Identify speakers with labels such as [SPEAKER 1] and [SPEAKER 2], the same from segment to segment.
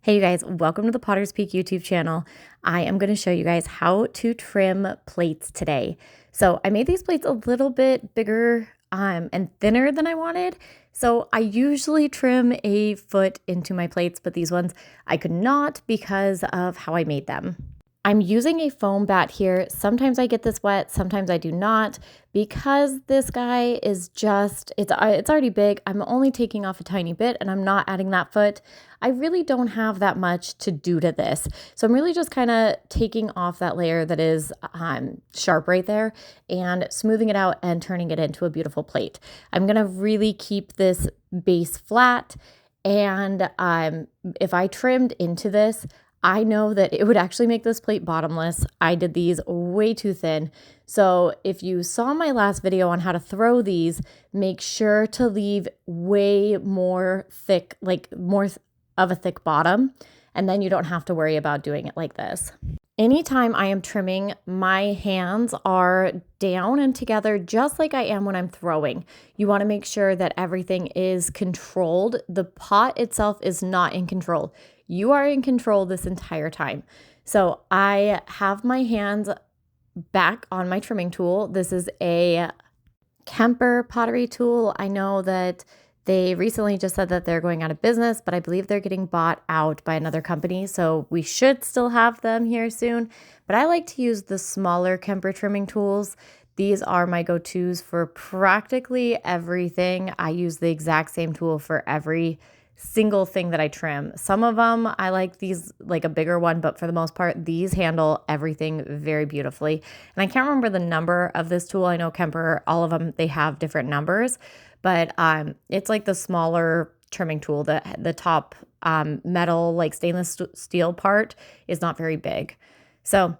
[SPEAKER 1] Hey you guys, welcome to the Potter's Peak YouTube channel. I am going to show you guys how to trim plates today. So I made these plates a little bit bigger and thinner than I wanted. So I usually trim a foot into my plates, but these ones I could not because of how I made them. I'm using a foam bat here. Sometimes I get this wet, sometimes I do not. Because this guy is it's already big, I'm only taking off a tiny bit and I'm not adding that foot. I really don't have that much to do to this. So I'm really just kind of taking off that layer that is sharp right there and smoothing it out and turning it into a beautiful plate. I'm gonna really keep this base flat, and if I trimmed into this, I know that it would actually make this plate bottomless. I did these way too thin. So if you saw my last video on how to throw these, make sure to leave way more thick, like more of a thick bottom, and then you don't have to worry about doing it like this. Anytime I am trimming, my hands are down and together just like I am when I'm throwing. You want to make sure that everything is controlled. The pot itself is not in control. You are in control this entire time. So I have my hands back on my trimming tool. This is a Kemper pottery tool. I know that they recently just said that they're going out of business, but I believe they're getting bought out by another company. So we should still have them here soon. But I like to use the smaller Kemper trimming tools. These are my go-tos for practically everything. I use the exact same tool for every single thing that I trim. Some of them I like these, like a bigger one, but for the most part, these handle everything very beautifully. And I can't remember the number of this tool. I know Kemper, all of them, they have different numbers, but it's like the smaller trimming tool. The top metal, like stainless steel part is not very big. So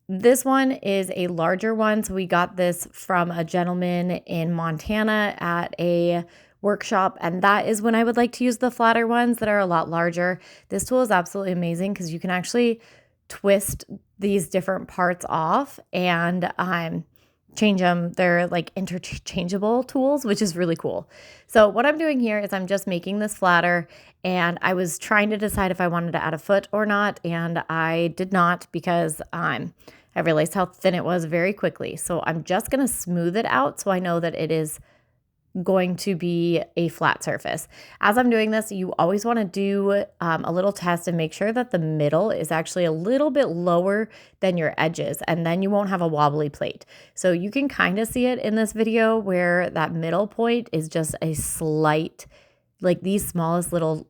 [SPEAKER 1] this one is a larger one. So we got this from a gentleman in Montana at a workshop, and that is when I would like to use the flatter ones that are a lot larger. This tool is absolutely amazing because you can actually twist these different parts off and change them. They're like interchangeable tools, which is really cool. So what I'm doing here is I'm just making this flatter, and I was trying to decide if I wanted to add a foot or not, and I did not because I realized how thin it was very quickly. So I'm just going to smooth it out so I know that it is going to be a flat surface. As I'm doing this, you always want to do a little test and make sure that the middle is actually a little bit lower than your edges, and then you won't have a wobbly plate. So you can kind of see it in this video where that middle point is just a slight, like the smallest little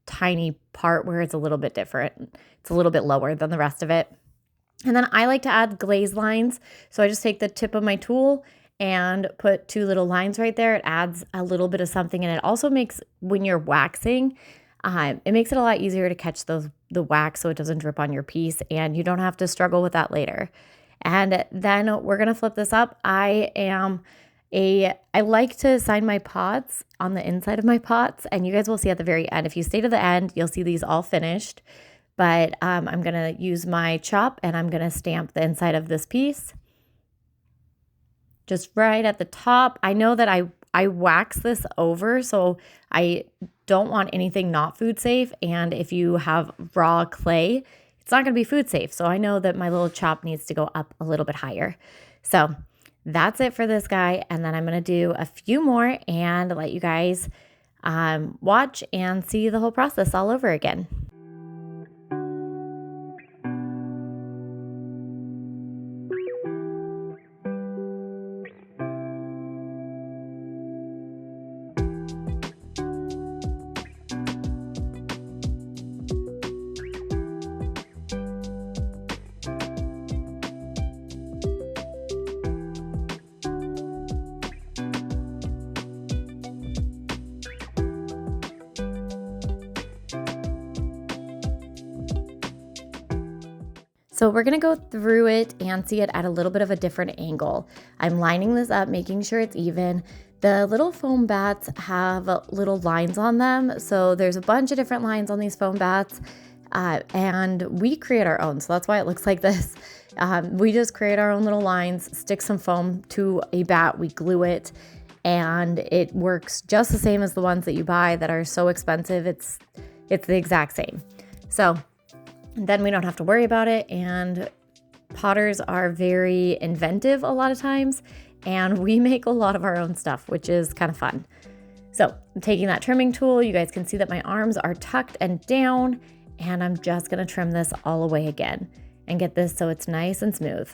[SPEAKER 1] tiny part where it's a little bit different. It's a little bit lower than the rest of it. And then I like to add glaze lines. So I just take the tip of my tool and put two little lines right there. It adds a little bit of something, and it also makes, when you're waxing, it makes it a lot easier to catch the wax so it doesn't drip on your piece, and you don't have to struggle with that later. And then we're gonna flip this up. I like to sign my pots on the inside of my pots, and you guys will see at the very end. If you stay to the end, you'll see these all finished. But I'm gonna use my chop and I'm gonna stamp the inside of this piece. Just right at the top. I know that I wax this over, so I don't want anything not food safe. And if you have raw clay, it's not going to be food safe. So I know that my little chop needs to go up a little bit higher. So that's it for this guy. And then I'm going to do a few more and let you guys watch and see the whole process all over again. So we're gonna go through it and see it at a little bit of a different angle. I'm lining this up, making sure it's even. The little foam bats have little lines on them. So there's a bunch of different lines on these foam bats, and we create our own. So that's why it looks like this. We just create our own little lines, stick some foam to a bat, we glue it, and it works just the same as the ones that you buy that are so expensive. It's the exact same. So then we don't have to worry about it. And potters are very inventive a lot of times, and we make a lot of our own stuff, which is kind of fun. So I'm taking that trimming tool. You guys can see that my arms are tucked and down, and I'm just gonna trim this all away again and get this so it's nice and smooth.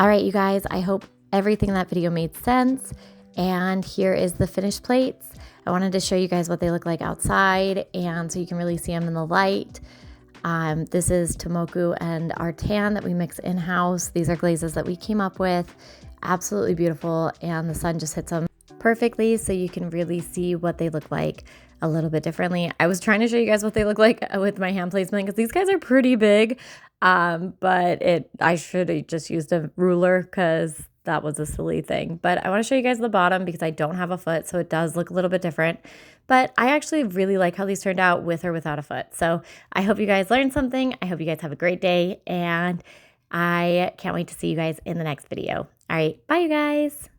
[SPEAKER 1] All right, you guys, I hope everything in that video made sense. And here is the finished plates. I wanted to show you guys what they look like outside and so you can really see them in the light. This is Tomoku and our tan that we mix in-house. These are glazes that we came up with. Absolutely beautiful, and the sun just hits them perfectly so you can really see what they look like a little bit differently. I was trying to show you guys what they look like with my hand placement because these guys are pretty big, but I should have just used a ruler because that was a silly thing. But I want to show you guys the bottom because I don't have a foot, so it does look a little bit different. But I actually really like how these turned out with or without a foot. So I hope you guys learned something. I hope you guys have a great day, and I can't wait to see you guys in the next video. All right, bye you guys.